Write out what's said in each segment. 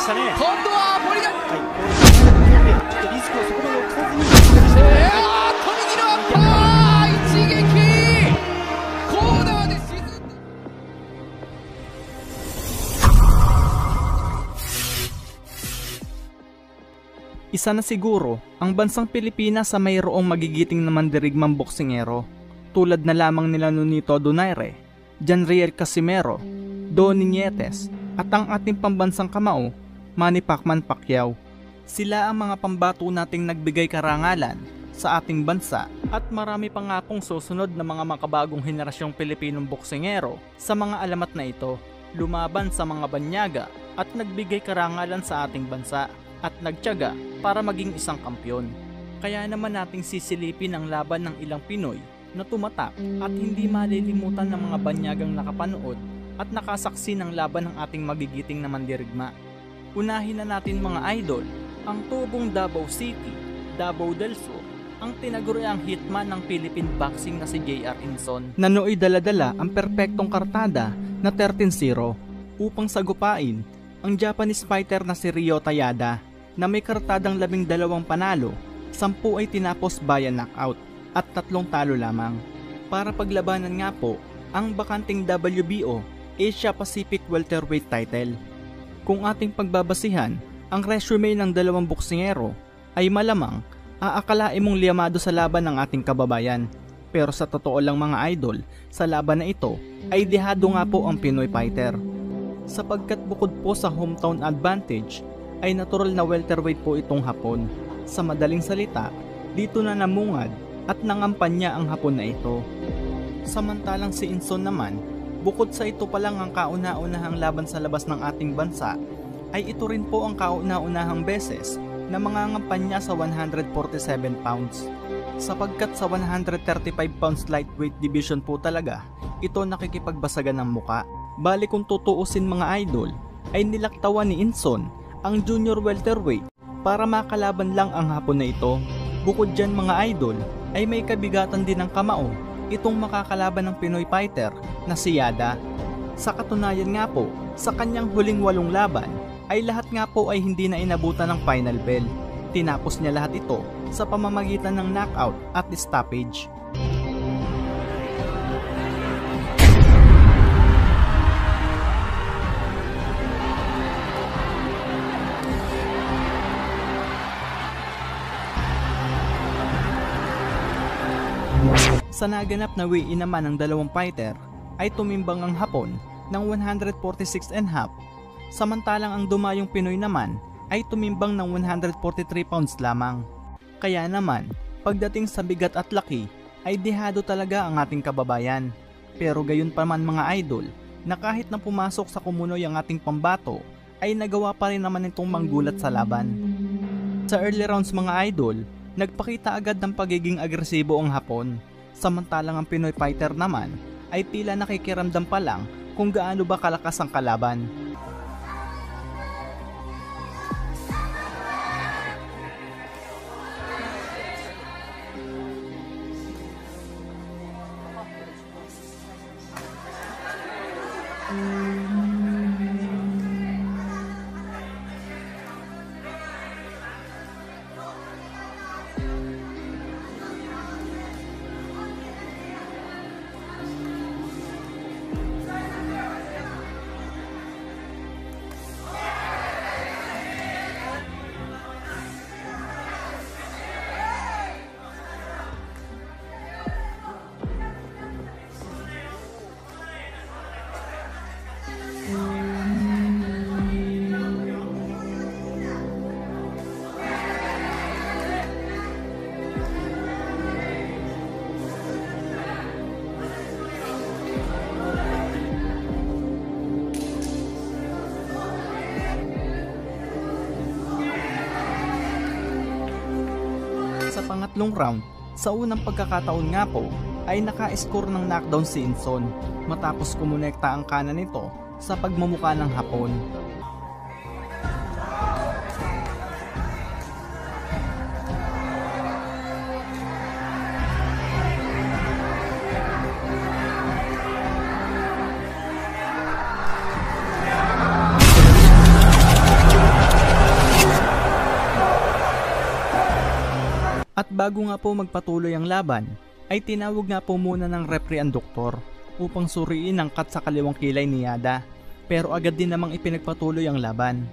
したね。今度は森が、はい、ちょっとリスクをそこまで落とさずに右のアッパー一撃、コーナーで沈んだ。Isa na siguro ang bansang Pilipinas sa mayroong magigiting na mandirigmang boksingero tulad na lamang nila Nonito Donaire, Janriel Casimero, Donnie Nietes at ang ating pambansang kamao, Manny Pacquiao. Sila ang mga pambato nating nagbigay karangalan sa ating bansa at marami pa nga pong susunod na mga makabagong henerasyong Pilipinong boksingero sa mga alamat na ito, lumaban sa mga banyaga at nagbigay karangalan sa ating bansa at nagtiyaga para maging isang kampyon. Kaya naman nating sisilipin ang laban ng ilang Pinoy na tumatak at hindi malilimutan ng mga banyagang nakapanood at nakasaksi ng laban ng ating magigiting na mandirigma. Unahin na natin mga idol, ang tubong Davao City, Davao del Sur, ang tinaguriang hitman ng Philippine boxing na si J.R. Inson na nooy daladala ang perpektong kartada na 13-0 upang sagupain ang Japanese fighter na si Ryo Tayada na may kartadang 12 panalo, 10 ay tinapos via knockout at 3 talo lamang. Para paglabanan nga po ang bakanting WBO Asia Pacific Welterweight title. Kung ating pagbabasihan ang resume ng dalawang boksingero ay malamang aakalain mong liyamado sa laban ng ating kababayan. Pero sa totoo lang mga idol, sa laban na ito ay dihado nga po ang Pinoy fighter. Sapagkat bukod po sa hometown advantage ay natural na welterweight po itong Hapon. Sa madaling salita, dito na namungad at nangampan niya ang Hapon na ito. Samantalang si Inson naman, bukod sa ito pa lang ang kauna-unahang laban sa labas ng ating bansa, ay ito rin po ang kauna-unahang beses na mangangampan niya sa 147 pounds. Sapagkat sa 135 pounds lightweight division po talaga, ito nakikipagbasagan ng muka. Bali kung tutuusin mga idol, ay nilaktawan ni Inson ang junior welterweight para makalaban lang ang Hapon na ito. Bukod dyan mga idol, ay may kabigatan din ng kamao itong makakalaban ng Pinoy fighter na si Yada. Sa katunayan nga po, sa kanyang huling 8 laban, ay lahat nga po ay hindi na inabutan ng final bell. Tinapos niya lahat ito sa pamamagitan ng knockout at stoppage. Sa naganap na weigh-in naman ng dalawang fighter ay tumimbang ang Hapon ng 146.5, samantalang ang dumayong Pinoy naman ay tumimbang ng 143 pounds lamang. Kaya naman, pagdating sa bigat at laki ay dihado talaga ang ating kababayan. Pero gayon pa man mga idol, na kahit na pumasok sa kumunoy ang ating pambato, ay nagawa pa rin naman itong manggulat sa laban. Sa early rounds mga idol, nagpakita agad ng pagiging agresibo ang Hapon. Samantalang ang Pinoy fighter naman ay tila nakikiramdam pa lang kung gaano ba kalakas ang kalaban. Sa pangatlong round, sa unang pagkakataon nga po, ay naka-score ng knockdown si Inson matapos kumonekta ang kanan nito sa pagmumuka ng Hapon. bago nga po magpatuloy ang laban, ay tinawag nga po muna ng referee ang doktor upang suriin ang cut sa kaliwang kilay ni Yada. Pero agad din namang ipinagpatuloy ang laban.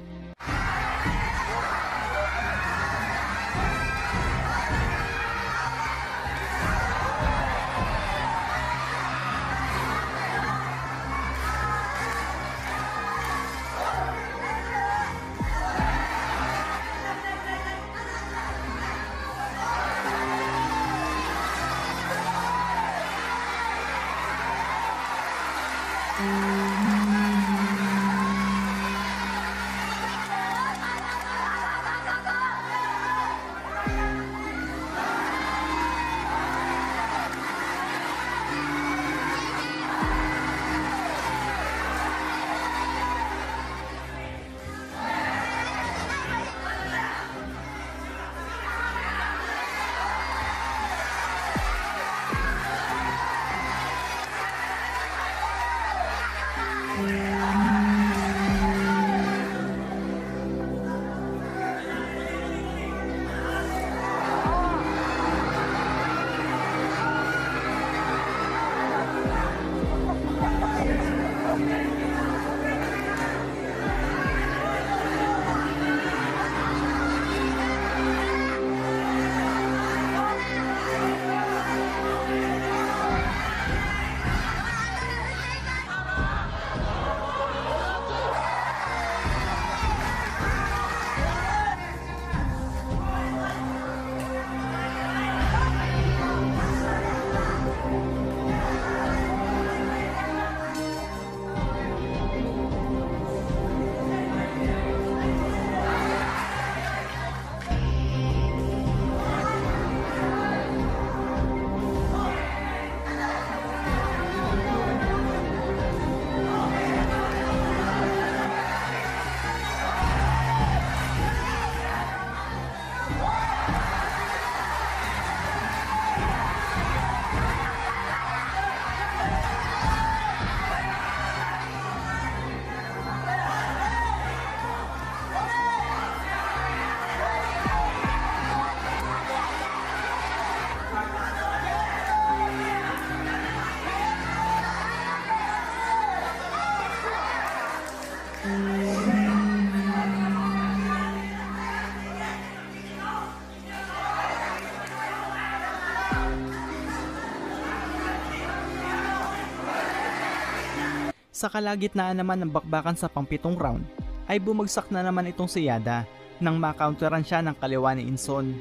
Sa kalagitnaan naman ng bakbakan sa pang-7 round, ay bumagsak na naman itong si Yada nang makounteran siya ng kaliwa ni Inson.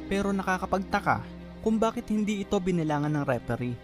Pero nakakapagtaka kung bakit hindi ito binilangan ng referee.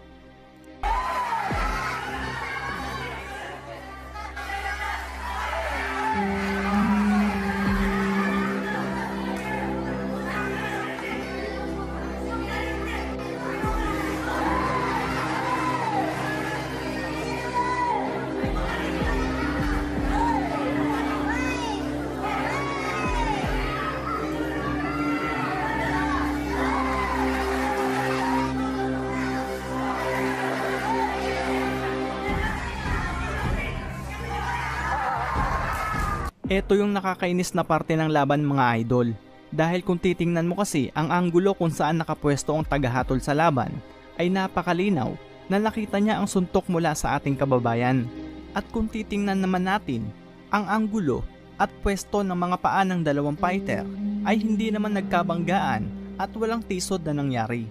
Ito yung nakakainis na parte ng laban mga idol. Dahil kung titingnan mo kasi ang anggulo kung saan nakapwesto ang tagahatol sa laban, ay napakalinaw na nakita niya ang suntok mula sa ating kababayan. At kung titingnan naman natin, ang anggulo at pwesto ng mga paa ng dalawang fighter ay hindi naman nagkabanggaan at walang tisod na nangyari.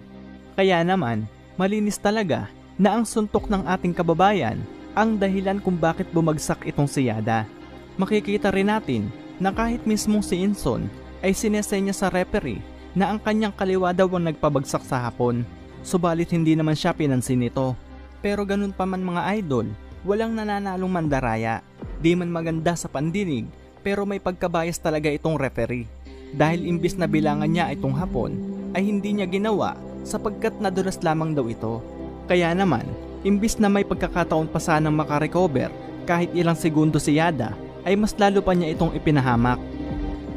Kaya naman, malinis talaga na ang suntok ng ating kababayan ang dahilan kung bakit bumagsak itong si Yada. Makikita rin natin na kahit mismong si Inson ay sinesenya sa referee na ang kanyang kaliwa daw ang nagpabagsak sa hapon. Subalit hindi naman siya pinansin nito. Pero ganun pa man mga idol, walang nananalong mandaraya. Di man maganda sa pandinig, pero may pagkabayas talaga itong referee. Dahil imbis na bilangan niya itong hapon, ay hindi niya ginawa sapagkat nadulas lamang daw ito. Kaya naman, imbis na may pagkakataon pa sanang makarecover kahit ilang segundo si Yada, ay mas lalo pa niya itong ipinahamak.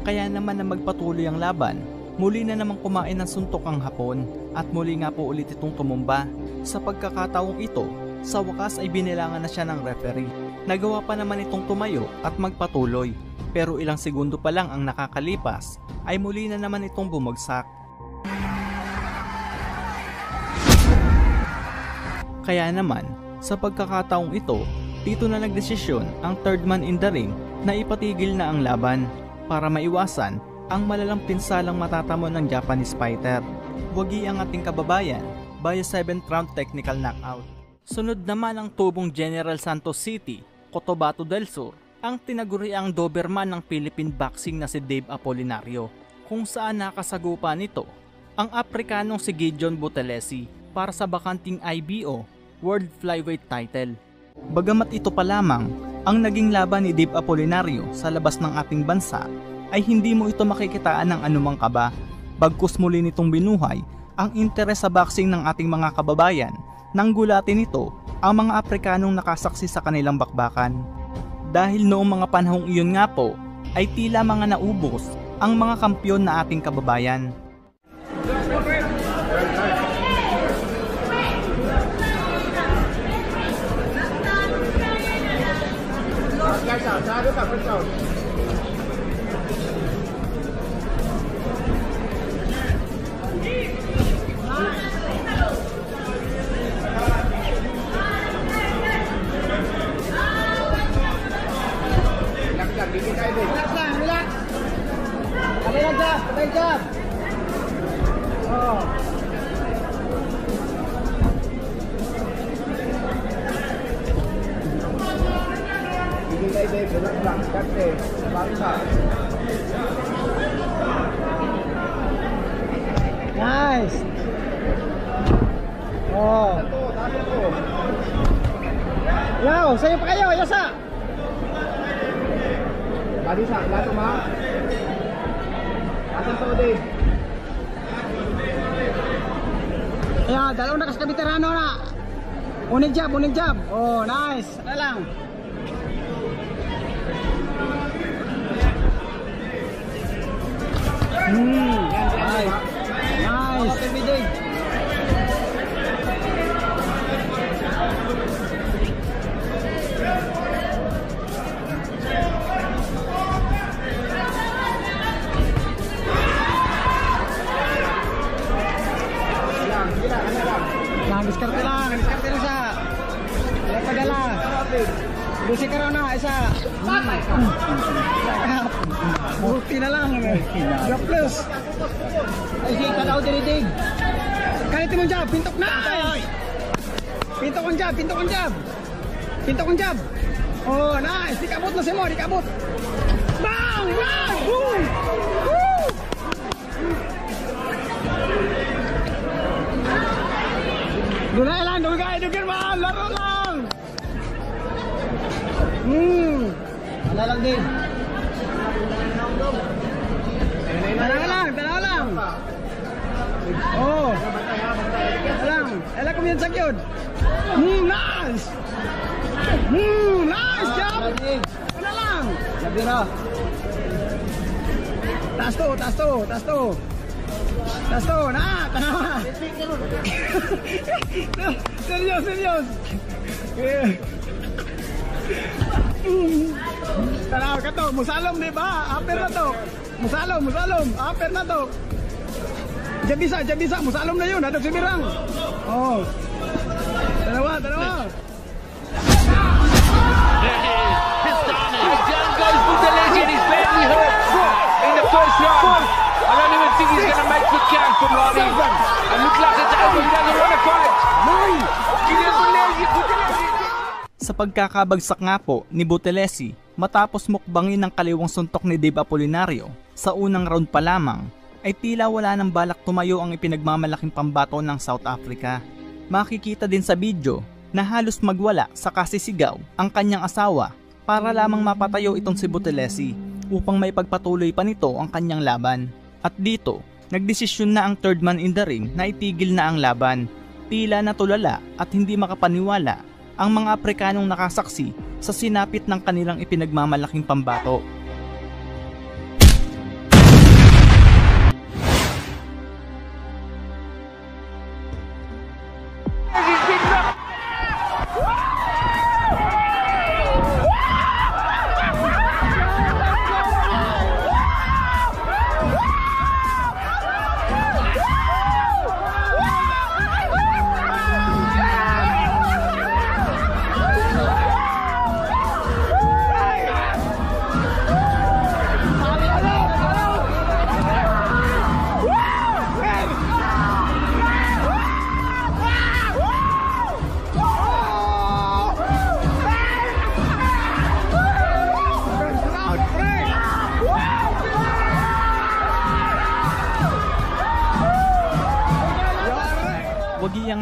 Kaya naman na magpatuloy ang laban, muli na namang kumain ng suntok ang hapon at muli nga po ulit itong tumumba. Sa pagkakataong ito, sa wakas ay binilangan na siya ng referee. Nagawa pa naman itong tumayo at magpatuloy, pero ilang segundo pa lang ang nakakalipas ay muli na naman itong bumagsak. Kaya naman, sa pagkakataong ito, dito na nagdesisyon ang third man in the ring na ipatigil na ang laban para maiwasan ang malalang pinsalang matatamo ng Japanese fighter. Wagi ang ating kababayan via 7th round technical knockout. Sunod naman ang tubong General Santos City, Cotabato del Sur, ang tinaguriang Doberman ng Philippine boxing na si Dave Apolinario, kung saan nakasagupa nito ang Aprikanong si Gideon Buthelezi para sa bakanting IBO World Flyweight title. Bagamat ito pa lamang ang naging laban ni Dave Apolinario sa labas ng ating bansa, ay hindi mo ito makikitaan ng anumang kaba, bagkus muli nitong binuhay ang interes sa boxing ng ating mga kababayan nang gulatin nito ang mga Aprikanong nakasaksi sa kanilang bakbakan. Dahil noong mga panahong iyon nga po ay tila mga naubos ang mga kampyon na ating kababayan. Nice. Oh. Yaw, sa'yo pa kayo, yasa. Bali sa, lato ma. Asan to, Dave? Ayan, dalawang nakas ka veterano na. Unig jab, unig jab. Oh, nice. Ano lang. Nice. Nice. Diskarte lang siya. Wala padala. Busi ka raw na, isa. Buti na lang. Drop plus. Ay, sige, kalaw dinidig. Kahit mo jab, pintok na. Pintok ang jab, pintok ang jab. Pintok ang jab. Oh, nice. Dikabot na si mo, dikabot. Bang! Bang! Boom! Woo! Dugay lang, dugay man, laro lang. Wala lang din. Tanaw lang. Oh. Lang, ela ko yan sakyod. Nice. Nice job. Wala lang. Sabi na. Taas to, na, tanawa. Serious. Tanawa ka to, musalom di ba? Aper na to. Musalom. Aper na to. Jabisa, musalom na yun. Hadap si Birang. Oh. Tanawa. Down goes Buthelezi and he's badly hurt in the first round. I don't even think he's going to make the count from Lonnie. It looks like it's over. He doesn't want to fight. Sa pagkakabagsak nga po ni Buthelezi matapos mukbangin ng kaliwang suntok ni Dave Apolinario sa unang round pa lamang, ay tila wala ng balak tumayo ang ipinagmamalaking pambato ng South Africa. Makikita din sa video na halos magwala sa kasisigaw ang kanyang asawa para lamang mapatayo itong si Buthelezi upang may pagpatuloy pa nito ang kanyang laban. At dito, nagdesisyon na ang third man in the ring na itigil na ang laban. Tila natulala at hindi makapaniwala ang mga Aprikanong nakasaksi sa sinapit ng kanilang ipinagmamalaking pambato.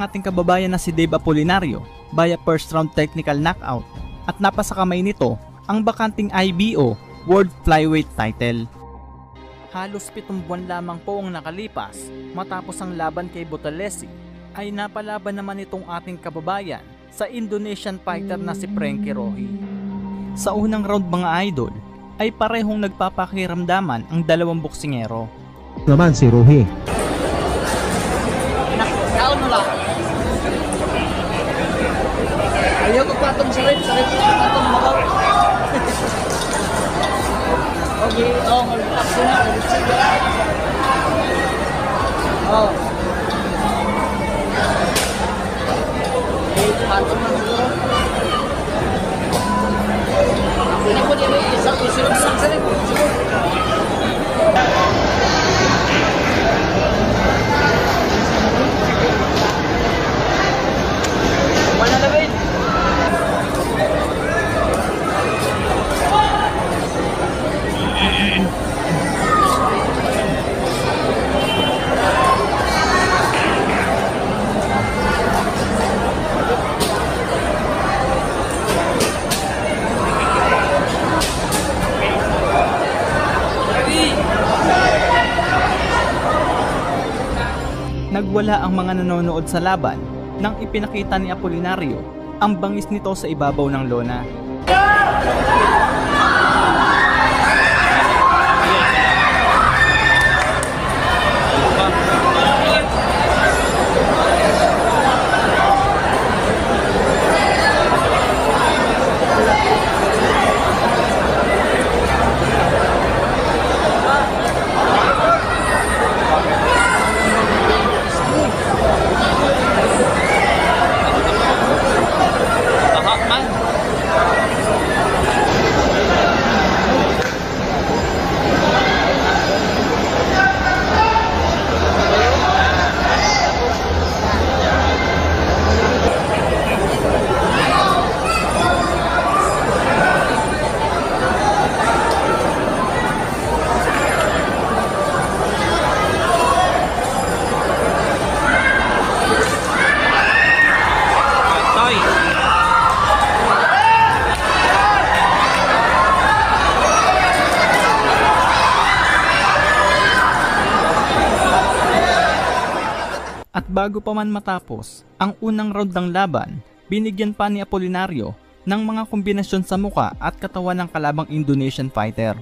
ating kababayan na si Dave Apolinario via first round technical knockout at napasa kamay nito ang bakanting IBO World Flyweight title. Halos 7 buwan lamang po ang nakalipas matapos ang laban kay Buthelezi ay napalaban naman itong ating kababayan sa Indonesian fighter na si Frankie Rohi. Sa unang round mga idol ay parehong nagpapakiramdaman ang dalawang boksingero. Naman si Rohi. Kaon mo lang. Ayaw ko patong sarip ko patong makaw. Okay, mag-relax na. Okay, patong na siguro. Hindi ko din isang sarip. Wala na ba yun? Nagwala ang mga nanonood sa laban nang ipinakita ni Apolinario ang bangis nito sa ibabaw ng lona. At bago pa man matapos ang unang round ng laban, binigyan pa ni Apolinario ng mga kombinasyon sa muka at katawan ng kalabang Indonesian fighter.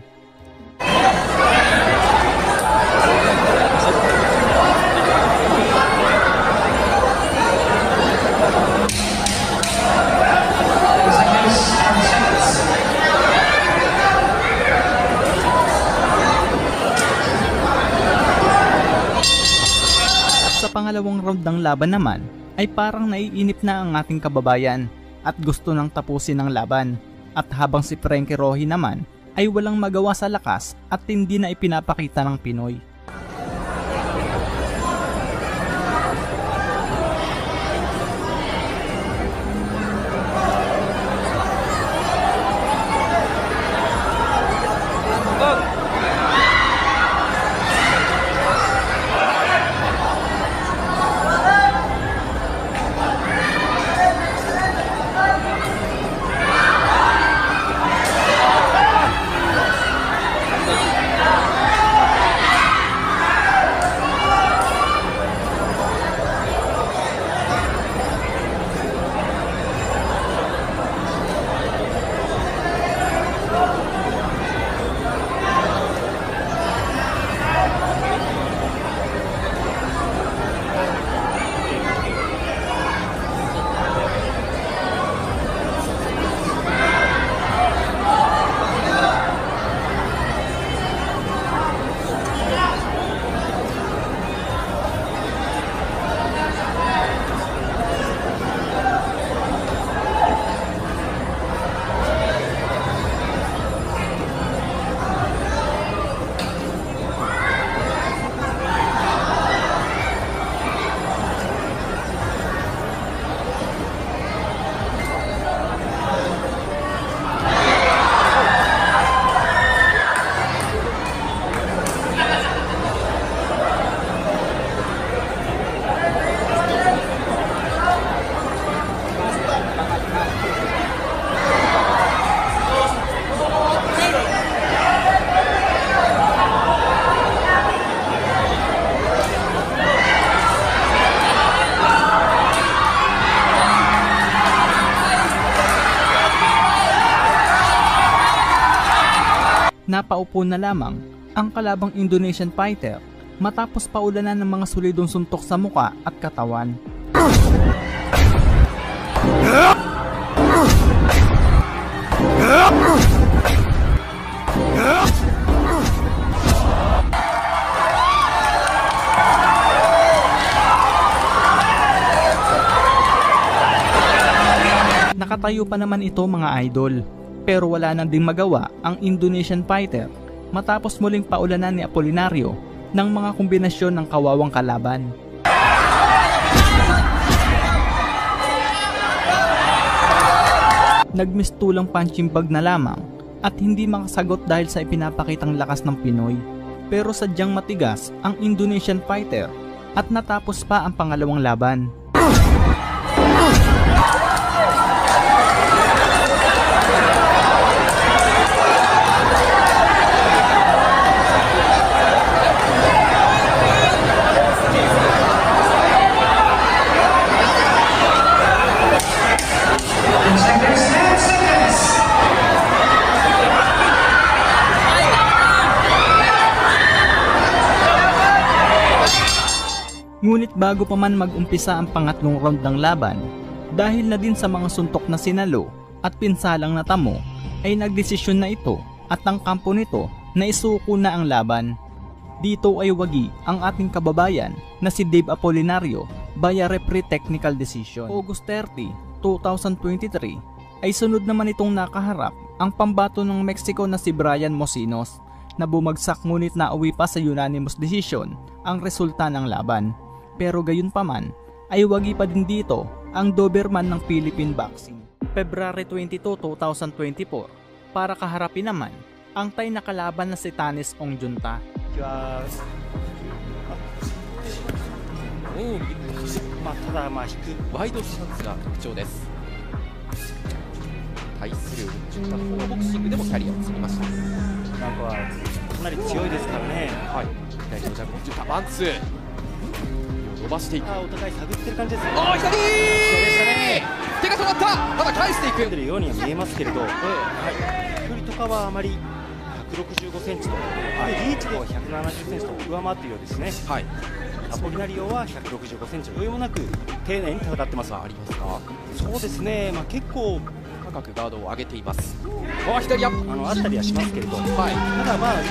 Sa pangalawang round ng laban naman ay parang naiinip na ang ating kababayan at gusto nang tapusin ang laban, at habang si Frankie Rohi naman ay walang magawa sa lakas at hindi na ipinapakita ng Pinoy. Napaupo na lamang ang kalabang Indonesian fighter matapos paulanan ng mga solidong suntok sa muka at katawan. Nakatayo pa naman ito mga idol, pero wala nang ding magawa ang Indonesian fighter matapos muling paulanan ni Apolinario ng mga kombinasyon ng kawawang kalaban. Nagmistulang punching bag na lamang at hindi makasagot dahil sa ipinapakitang lakas ng Pinoy, pero sadyang matigas ang Indonesian fighter at natapos pa ang pangalawang laban. Ngunit bago pa man mag-umpisa ang pangatlong round ng laban, dahil na din sa mga suntok na sinalo at pinsalang natamo, ay nagdesisyon na ito at ang kampo nito na isuko na ang laban. Dito ay wagi ang ating kababayan na si Dave Apolinario via referee technical decision. August 30, 2023 ay sunod naman itong nakaharap ang pambato ng Mexico na si Brian Mosinos na bumagsak ngunit nauwi pa sa unanimous decision ang resulta ng laban. Pero gayunpaman ay wagi pa din dito ang Doberman ng Philippine Boxing. February 22, 2024 para kaharapin naman ang Thai na kalaban na si Tanis Ongjunta.アポリナリオは165センチ余裕もなく丁寧に戦ってます。ありますか？そうですね。結構高くガードを上げています。左アップあったりはしますけれど、ただやはり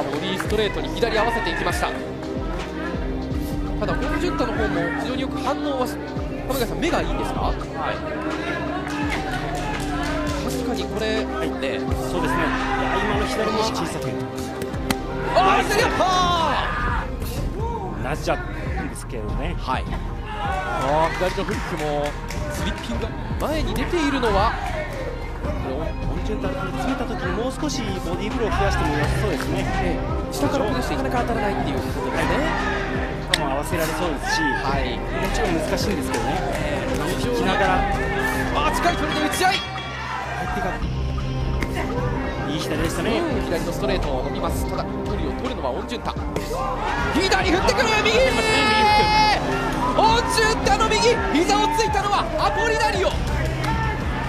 ボディストレートに左合わせていきました。ただコンジュンタの方も非常によく反応は亀谷さん目がいいんですか？確かにこれね、そうですね。今の左も小さくナイスナイスジャブですけどね。はい。左のフックもスリッピング前に出ているのはオンジュンタが詰めた時にもう少しボディーブローを増やしても良さそうですね。下から崩してなかなか当たらないっていうことですね。合わせられそうですし、もちろん難しいんですけどね。引きながら近い距離で打ち合い。いい左でしたね。左のストレートを伸びます。ただ距離を取るのはオンジュンタ。左振ってくる右。オンジュンタの右膝をついたのはアポリナリオ。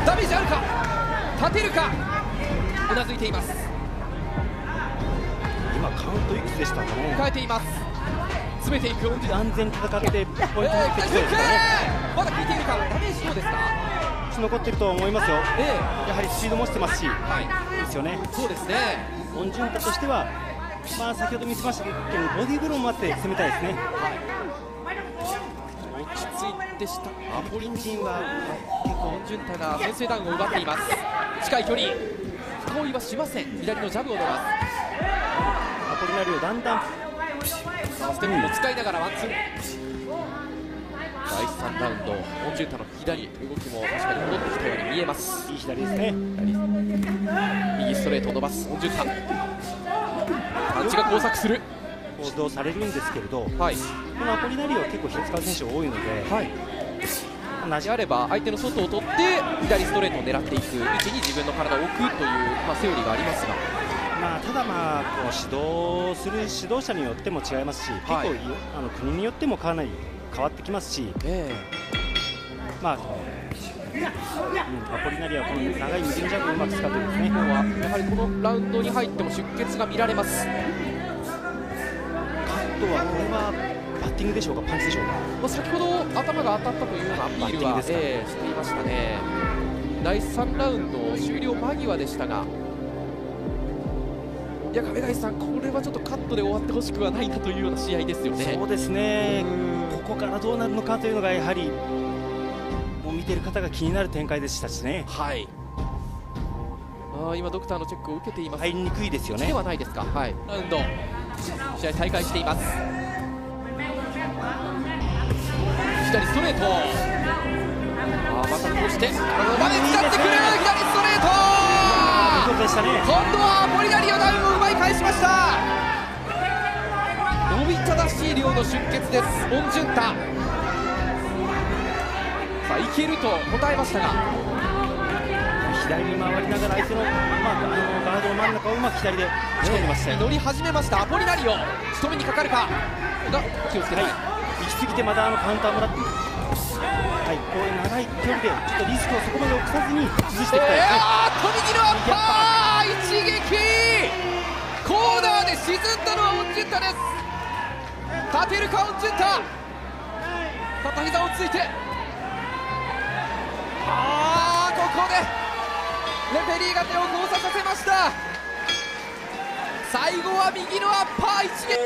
ダメージあるか立てるかうなずいています。今カウントいくつでしたかね。変えています。詰めていくオンジュンタ。安全に戦ってポイントになってきそうですからね。まだ効いているか。ダメージどうですか。残っていると思いますよ。やはりスピードもしてますし、いいですよね。そうですね。オンジュンタとしては、先ほど見せましたけど、ボディーブローもあって攻めたいですね。落ち着いてしたアポリンジンは結構オンジュンタが先制ダウンを奪っています。近い距離、深追いはしません。左のジャブを伸ばす。アポリナリオだんだんステップを使いながらワンツー。第3ラウンド、オンジュンタの左動きも確かに戻ってきたように見えます。いい左ですね。右ストレートを伸ばすオンジュンタ。パンチが交錯する行動されるんですけれど、このアポリナリオは結構平塚選手多いので、同じあれば相手の外を取って左ストレートを狙っていく位置に自分の体を置くという、セオリーがありますが、ただ指導する指導者によっても違いますし、結構国によってもかなり変わってきますし、まあ、アポリナリアはこの長い右のジャブをうまく使ってですね。今日はやはりこのラウンドに入っても出血が見られます。カットはこれはバッティングでしょうか、パンチでしょうか。先ほど頭が当たったというようなアピールは、していましたね。第3ラウンド終了間際でしたが、いや亀谷さん、これはちょっとカットで終わってほしくはないなというような試合ですよね。そうですね、ここからどうなるのかというのがやはりもう見ている方が気になる展開でしたしね。はい。今ドクターのチェックを受けています。入りにくいですよね。ではないですか。はい。ラウンド試合再開しています。左ストレート。またこうして体を前に使ってくる左ストレート。今度はアポリナリオダウンを奪い返しました。おびただしい量の出血です、オンジュンタ。さあいけると答えましたが、左に回りながら相手の、ガードの真ん中をうまく左で打ち込んでましたよ。乗り始めましたアポリナリオ。仕留めにかかるかが気をつけたい。行き過ぎてまたカウンターもらって、はい、こういう長い距離でちょっとリスクをそこまで起こさずに崩していきたいですね。右のアッパー一撃、コーナーで沈んだのはオンジュンタです。立てるかオンジュンタ。片膝をついて、ここでレフェリーが手を交差させました。最後は右のアッパー一撃。